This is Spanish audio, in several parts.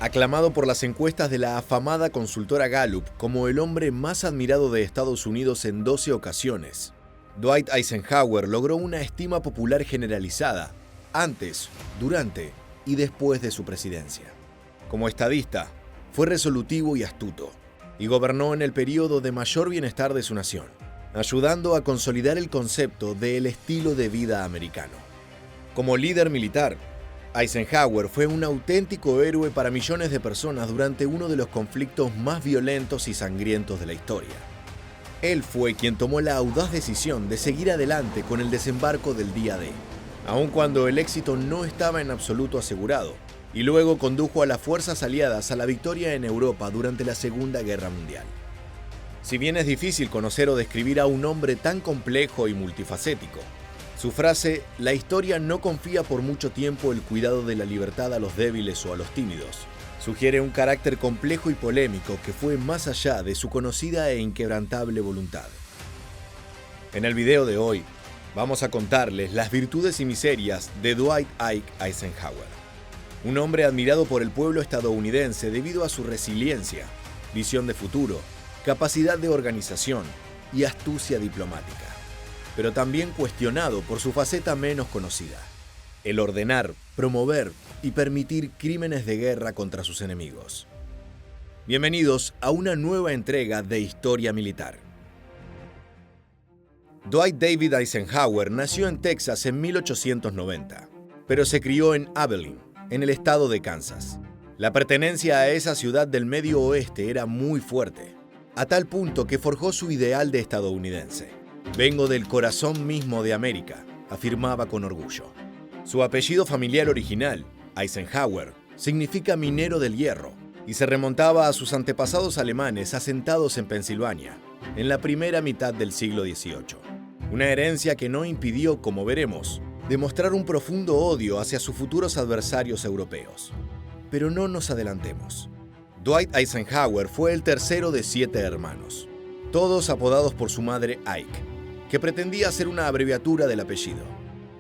Aclamado por las encuestas de la afamada consultora Gallup como el hombre más admirado de Estados Unidos en 12 ocasiones, Dwight Eisenhower logró una estima popular generalizada antes, durante y después de su presidencia. Como estadista, fue resolutivo y astuto, y gobernó en el periodo de mayor bienestar de su nación, ayudando a consolidar el concepto del estilo de vida americano. Como líder militar, Eisenhower fue un auténtico héroe para millones de personas durante uno de los conflictos más violentos y sangrientos de la historia. Él fue quien tomó la audaz decisión de seguir adelante con el desembarco del día D, aun cuando el éxito no estaba en absoluto asegurado, y luego condujo a las fuerzas aliadas a la victoria en Europa durante la Segunda Guerra Mundial. Si bien es difícil conocer o describir a un hombre tan complejo y multifacético, su frase, la historia no confía por mucho tiempo el cuidado de la libertad a los débiles o a los tímidos, sugiere un carácter complejo y polémico que fue más allá de su conocida e inquebrantable voluntad. En el video de hoy, vamos a contarles las virtudes y miserias de Dwight Ike Eisenhower, un hombre admirado por el pueblo estadounidense debido a su resiliencia, visión de futuro, capacidad de organización y astucia diplomática, pero también cuestionado por su faceta menos conocida, el ordenar, promover y permitir crímenes de guerra contra sus enemigos. Bienvenidos a una nueva entrega de Historia Militar. Dwight David Eisenhower nació en Texas en 1890, pero se crió en Abilene, en el estado de Kansas. La pertenencia a esa ciudad del Medio Oeste era muy fuerte, a tal punto que forjó su ideal de estadounidense. «Vengo del corazón mismo de América», afirmaba con orgullo. Su apellido familiar original, Eisenhower, significa minero del hierro y se remontaba a sus antepasados alemanes asentados en Pensilvania, en la primera mitad del siglo XVIII. Una herencia que no impidió, como veremos, demostrar un profundo odio hacia sus futuros adversarios europeos. Pero no nos adelantemos. Dwight Eisenhower fue el tercero de 7 hermanos, todos apodados por su madre Ike, que pretendía ser una abreviatura del apellido.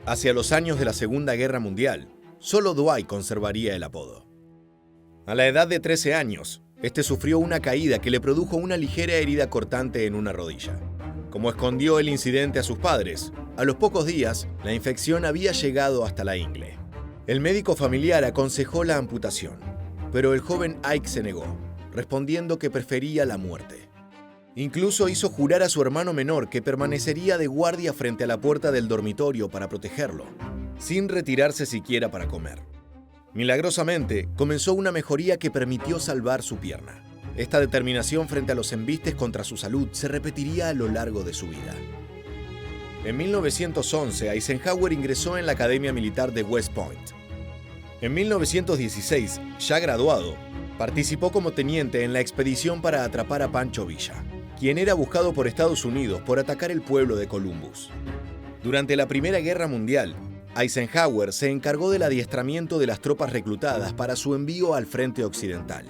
Hacia los años de la Segunda Guerra Mundial, solo Dwight conservaría el apodo. A la edad de 13 años, este sufrió una caída que le produjo una ligera herida cortante en una rodilla. Como escondió el incidente a sus padres, a los pocos días, la infección había llegado hasta la ingle. El médico familiar aconsejó la amputación, pero el joven Ike se negó, respondiendo que prefería la muerte. Incluso hizo jurar a su hermano menor que permanecería de guardia frente a la puerta del dormitorio para protegerlo, sin retirarse siquiera para comer. Milagrosamente, comenzó una mejoría que permitió salvar su pierna. Esta determinación frente a los embistes contra su salud se repetiría a lo largo de su vida. En 1911, Eisenhower ingresó en la Academia Militar de West Point. En 1916, ya graduado, participó como teniente en la expedición para atrapar a Pancho Villa, quien era buscado por Estados Unidos por atacar el pueblo de Columbus. Durante la Primera Guerra Mundial, Eisenhower se encargó del adiestramiento de las tropas reclutadas para su envío al frente occidental.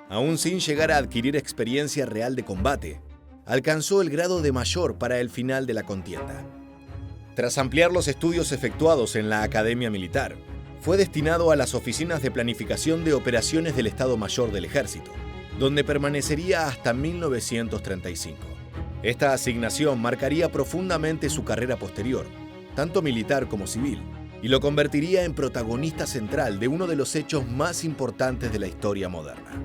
Aún sin llegar a adquirir experiencia real de combate, alcanzó el grado de mayor para el final de la contienda. Tras ampliar los estudios efectuados en la Academia Militar, fue destinado a las oficinas de planificación de operaciones del Estado Mayor del Ejército, donde permanecería hasta 1935. Esta asignación marcaría profundamente su carrera posterior, tanto militar como civil, y lo convertiría en protagonista central de uno de los hechos más importantes de la historia moderna.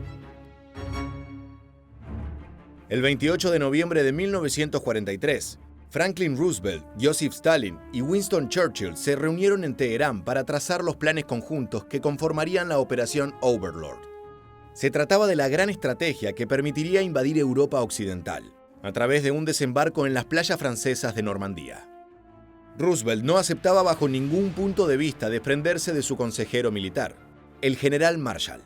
El 28 de noviembre de 1943, Franklin Roosevelt, Joseph Stalin y Winston Churchill se reunieron en Teherán para trazar los planes conjuntos que conformarían la Operación Overlord. Se trataba de la gran estrategia que permitiría invadir Europa occidental, a través de un desembarco en las playas francesas de Normandía. Roosevelt no aceptaba bajo ningún punto de vista desprenderse de su consejero militar, el general Marshall,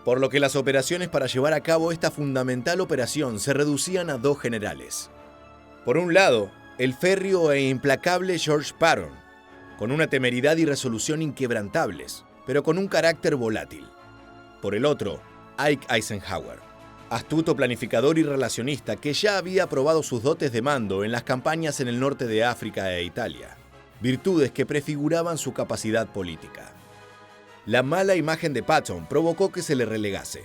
por lo que las operaciones para llevar a cabo esta fundamental operación se reducían a 2 generales. Por un lado, el férreo e implacable George Patton, con una temeridad y resolución inquebrantables, pero con un carácter volátil. Por el otro, Ike Eisenhower, astuto planificador y relacionista que ya había probado sus dotes de mando en las campañas en el norte de África e Italia, virtudes que prefiguraban su capacidad política. La mala imagen de Patton provocó que se le relegase,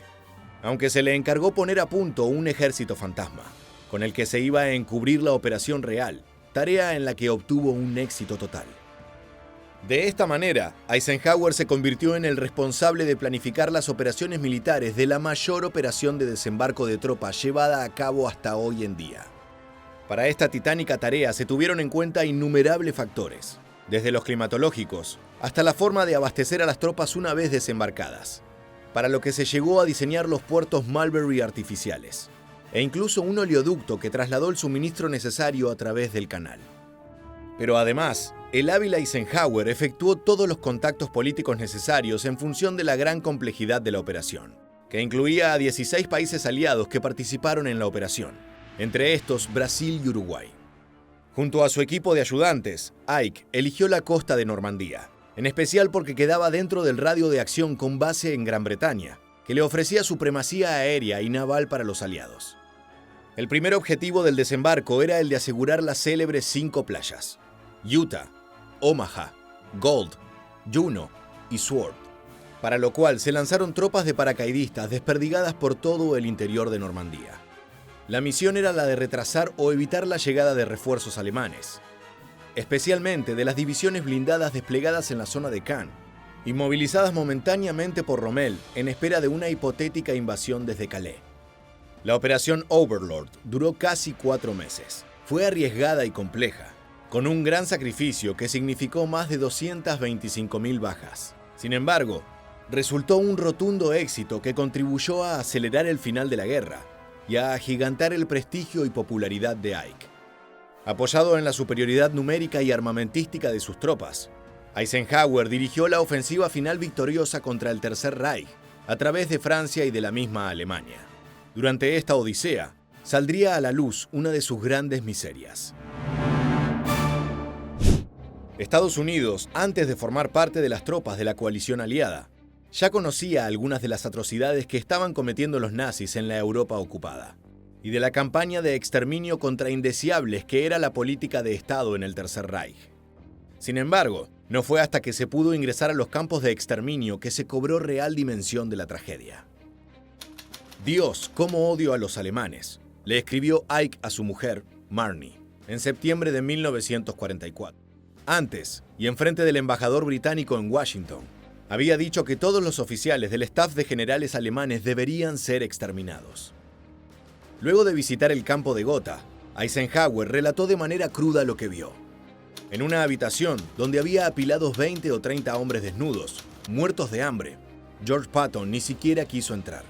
aunque se le encargó poner a punto un ejército fantasma, con el que se iba a encubrir la operación real, tarea en la que obtuvo un éxito total. De esta manera, Eisenhower se convirtió en el responsable de planificar las operaciones militares de la mayor operación de desembarco de tropas llevada a cabo hasta hoy en día. Para esta titánica tarea se tuvieron en cuenta innumerables factores, desde los climatológicos hasta la forma de abastecer a las tropas una vez desembarcadas, para lo que se llegó a diseñar los puertos Mulberry artificiales, e incluso un oleoducto que trasladó el suministro necesario a través del canal. Pero además, el hábil Eisenhower efectuó todos los contactos políticos necesarios en función de la gran complejidad de la operación, que incluía a 16 países aliados que participaron en la operación, entre estos Brasil y Uruguay. Junto a su equipo de ayudantes, Ike eligió la costa de Normandía, en especial porque quedaba dentro del radio de acción con base en Gran Bretaña, que le ofrecía supremacía aérea y naval para los aliados. El primer objetivo del desembarco era el de asegurar las célebres 5 playas: Utah, Omaha, Gold, Juno y Sword, para lo cual se lanzaron tropas de paracaidistas desperdigadas por todo el interior de Normandía. La misión era la de retrasar o evitar la llegada de refuerzos alemanes, especialmente de las divisiones blindadas desplegadas en la zona de Caen y movilizadas momentáneamente por Rommel en espera de una hipotética invasión desde Calais. La operación Overlord duró casi 4 meses. Fue arriesgada y compleja, con un gran sacrificio que significó más de 225.000 bajas. Sin embargo, resultó un rotundo éxito que contribuyó a acelerar el final de la guerra y a agigantar el prestigio y popularidad de Ike. Apoyado en la superioridad numérica y armamentística de sus tropas, Eisenhower dirigió la ofensiva final victoriosa contra el Tercer Reich a través de Francia y de la misma Alemania. Durante esta odisea, saldría a la luz una de sus grandes miserias. Estados Unidos, antes de formar parte de las tropas de la coalición aliada, ya conocía algunas de las atrocidades que estaban cometiendo los nazis en la Europa ocupada, y de la campaña de exterminio contra indeseables que era la política de Estado en el Tercer Reich. Sin embargo, no fue hasta que se pudo ingresar a los campos de exterminio que se cobró real dimensión de la tragedia. «Dios, cómo odio a los alemanes», le escribió Ike a su mujer, Marnie, en septiembre de 1944. Antes, y enfrente del embajador británico en Washington, había dicho que todos los oficiales del staff de generales alemanes deberían ser exterminados. Luego de visitar el campo de Gotha, Eisenhower relató de manera cruda lo que vio. En una habitación donde había apilados 20 o 30 hombres desnudos, muertos de hambre, George Patton ni siquiera quiso entrar.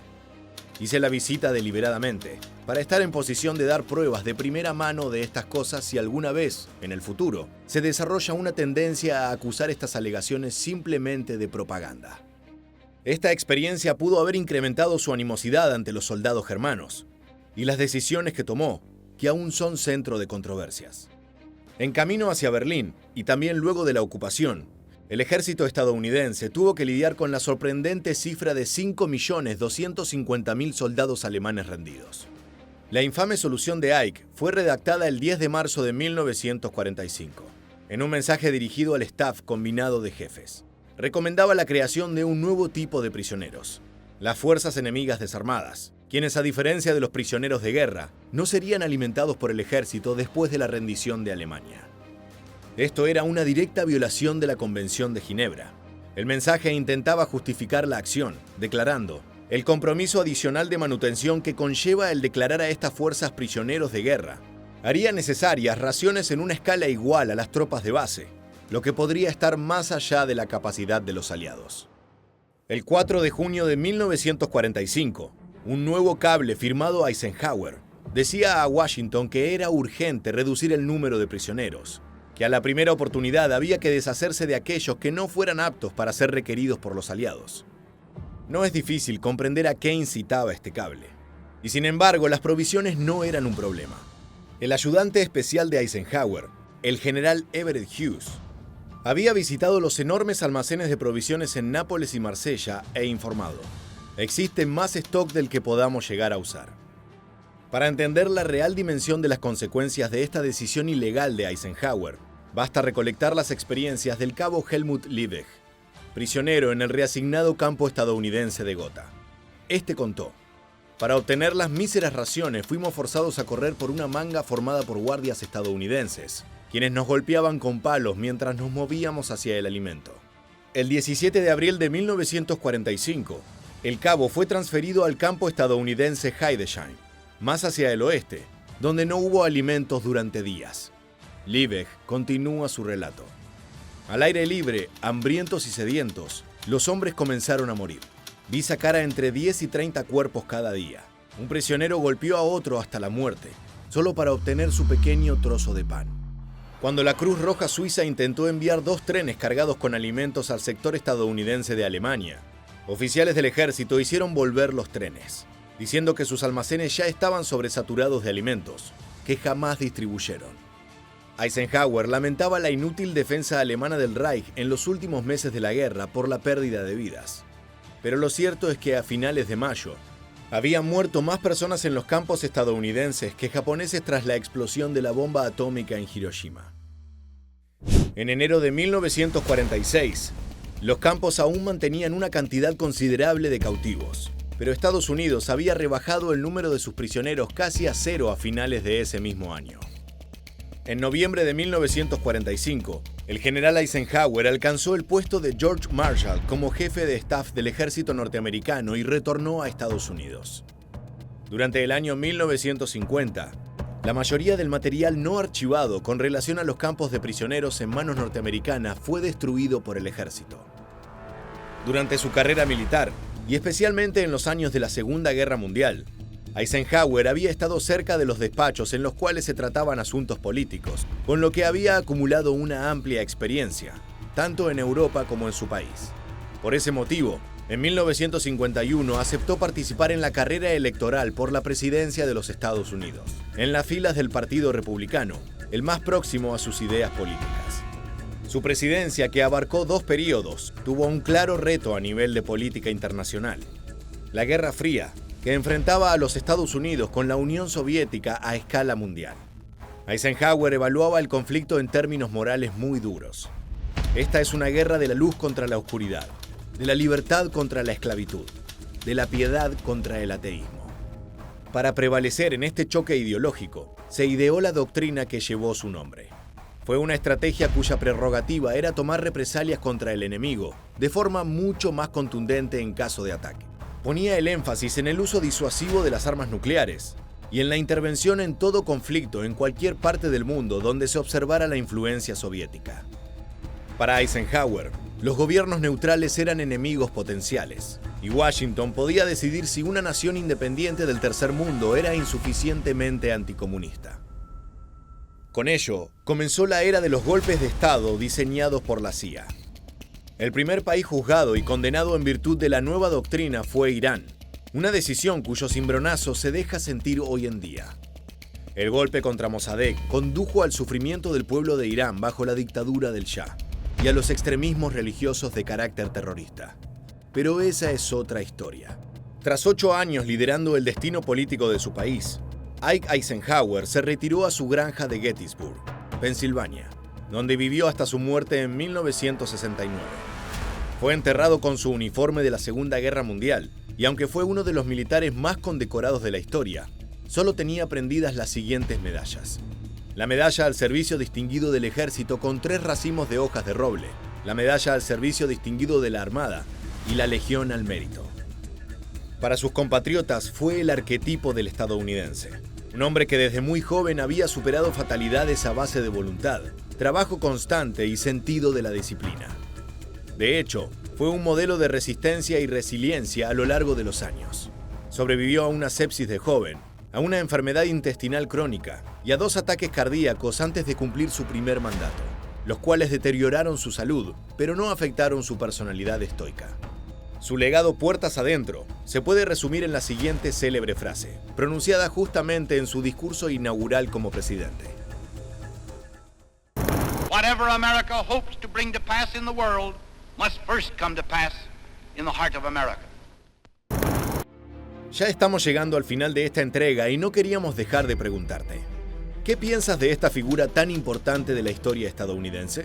Hice la visita deliberadamente, para estar en posición de dar pruebas de primera mano de estas cosas si alguna vez, en el futuro, se desarrolla una tendencia a acusar estas alegaciones simplemente de propaganda. Esta experiencia pudo haber incrementado su animosidad ante los soldados germanos y las decisiones que tomó, que aún son centro de controversias. En camino hacia Berlín, y también luego de la ocupación, el ejército estadounidense tuvo que lidiar con la sorprendente cifra de 5.250.000 soldados alemanes rendidos. La infame solución de Ike fue redactada el 10 de marzo de 1945, en un mensaje dirigido al staff combinado de jefes. Recomendaba la creación de un nuevo tipo de prisioneros, las fuerzas enemigas desarmadas, quienes, a diferencia de los prisioneros de guerra, no serían alimentados por el ejército después de la rendición de Alemania. Esto era una directa violación de la Convención de Ginebra. El mensaje intentaba justificar la acción, declarando el compromiso adicional de manutención que conlleva el declarar a estas fuerzas prisioneros de guerra haría necesarias raciones en una escala igual a las tropas de base, lo que podría estar más allá de la capacidad de los aliados. El 4 de junio de 1945, un nuevo cable firmado a Eisenhower decía a Washington que era urgente reducir el número de prisioneros, que a la primera oportunidad había que deshacerse de aquellos que no fueran aptos para ser requeridos por los aliados. No es difícil comprender a qué incitaba este cable, y sin embargo las provisiones no eran un problema. El ayudante especial de Eisenhower, el general Everett Hughes, había visitado los enormes almacenes de provisiones en Nápoles y Marsella e informado: existe más stock del que podamos llegar a usar. Para entender la real dimensión de las consecuencias de esta decisión ilegal de Eisenhower, basta recolectar las experiencias del cabo Helmut Liebig, prisionero en el reasignado campo estadounidense de Gotha. Este contó: para obtener las míseras raciones fuimos forzados a correr por una manga formada por guardias estadounidenses, quienes nos golpeaban con palos mientras nos movíamos hacia el alimento. El 17 de abril de 1945, el cabo fue transferido al campo estadounidense Hildesheim, más hacia el oeste, donde no hubo alimentos durante días. Liebig continúa su relato. Al aire libre, hambrientos y sedientos, los hombres comenzaron a morir. Vi sacar a entre 10 y 30 cuerpos cada día. Un prisionero golpeó a otro hasta la muerte, solo para obtener su pequeño trozo de pan. Cuando la Cruz Roja Suiza intentó enviar 2 trenes cargados con alimentos al sector estadounidense de Alemania, oficiales del ejército hicieron volver los trenes, diciendo que sus almacenes ya estaban sobresaturados de alimentos, que jamás distribuyeron. Eisenhower lamentaba la inútil defensa alemana del Reich en los últimos meses de la guerra por la pérdida de vidas. Pero lo cierto es que a finales de mayo, habían muerto más personas en los campos estadounidenses que japoneses tras la explosión de la bomba atómica en Hiroshima. En enero de 1946, los campos aún mantenían una cantidad considerable de cautivos, pero Estados Unidos había rebajado el número de sus prisioneros casi a 0 a finales de ese mismo año. En noviembre de 1945, el general Eisenhower alcanzó el puesto de George Marshall como jefe de staff del ejército norteamericano y retornó a Estados Unidos. Durante el año 1950, la mayoría del material no archivado con relación a los campos de prisioneros en manos norteamericanas fue destruido por el ejército. Durante su carrera militar, y especialmente en los años de la Segunda Guerra Mundial, Eisenhower había estado cerca de los despachos en los cuales se trataban asuntos políticos, con lo que había acumulado una amplia experiencia, tanto en Europa como en su país. Por ese motivo, en 1951 aceptó participar en la carrera electoral por la presidencia de los Estados Unidos, en las filas del Partido Republicano, el más próximo a sus ideas políticas. Su presidencia, que abarcó 2 períodos, tuvo un claro reto a nivel de política internacional: la Guerra Fría, que enfrentaba a los Estados Unidos con la Unión Soviética a escala mundial. Eisenhower evaluaba el conflicto en términos morales muy duros. Esta es una guerra de la luz contra la oscuridad, de la libertad contra la esclavitud, de la piedad contra el ateísmo. Para prevalecer en este choque ideológico, se ideó la doctrina que llevó su nombre. Fue una estrategia cuya prerrogativa era tomar represalias contra el enemigo, de forma mucho más contundente en caso de ataque. Ponía el énfasis en el uso disuasivo de las armas nucleares y en la intervención en todo conflicto en cualquier parte del mundo donde se observara la influencia soviética. Para Eisenhower, los gobiernos neutrales eran enemigos potenciales, y Washington podía decidir si una nación independiente del tercer mundo era insuficientemente anticomunista. Con ello, comenzó la era de los golpes de Estado diseñados por la CIA. El primer país juzgado y condenado en virtud de la nueva doctrina fue Irán, una decisión cuyo cimbronazo se deja sentir hoy en día. El golpe contra Mossadegh condujo al sufrimiento del pueblo de Irán bajo la dictadura del Shah y a los extremismos religiosos de carácter terrorista. Pero esa es otra historia. Tras 8 años liderando el destino político de su país, Ike Eisenhower se retiró a su granja de Gettysburg, Pensilvania, donde vivió hasta su muerte en 1969. Fue enterrado con su uniforme de la Segunda Guerra Mundial, y aunque fue uno de los militares más condecorados de la historia, solo tenía prendidas las siguientes medallas: la medalla al servicio distinguido del ejército con 3 racimos de hojas de roble, la medalla al servicio distinguido de la Armada y la Legión al Mérito. Para sus compatriotas fue el arquetipo del estadounidense, un hombre que desde muy joven había superado fatalidades a base de voluntad, trabajo constante y sentido de la disciplina. De hecho, fue un modelo de resistencia y resiliencia a lo largo de los años. Sobrevivió a una sepsis de joven, a una enfermedad intestinal crónica y a 2 ataques cardíacos antes de cumplir su primer mandato, los cuales deterioraron su salud, pero no afectaron su personalidad estoica. Su legado puertas adentro se puede resumir en la siguiente célebre frase, pronunciada justamente en su discurso inaugural como presidente. Whatever America hopes to bring to pass in the world must first come to pass in the heart of America. Ya estamos llegando al final de esta entrega y no queríamos dejar de preguntarte: ¿qué piensas de esta figura tan importante de la historia estadounidense?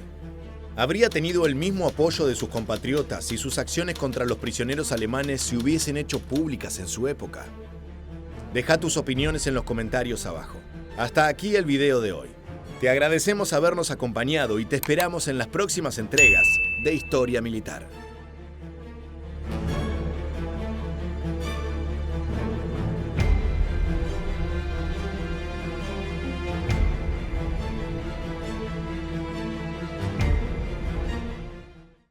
¿Habría tenido el mismo apoyo de sus compatriotas si sus acciones contra los prisioneros alemanes se hubiesen hecho públicas en su época? Deja tus opiniones en los comentarios abajo. Hasta aquí el video de hoy. Te agradecemos habernos acompañado y te esperamos en las próximas entregas de Historia Militar.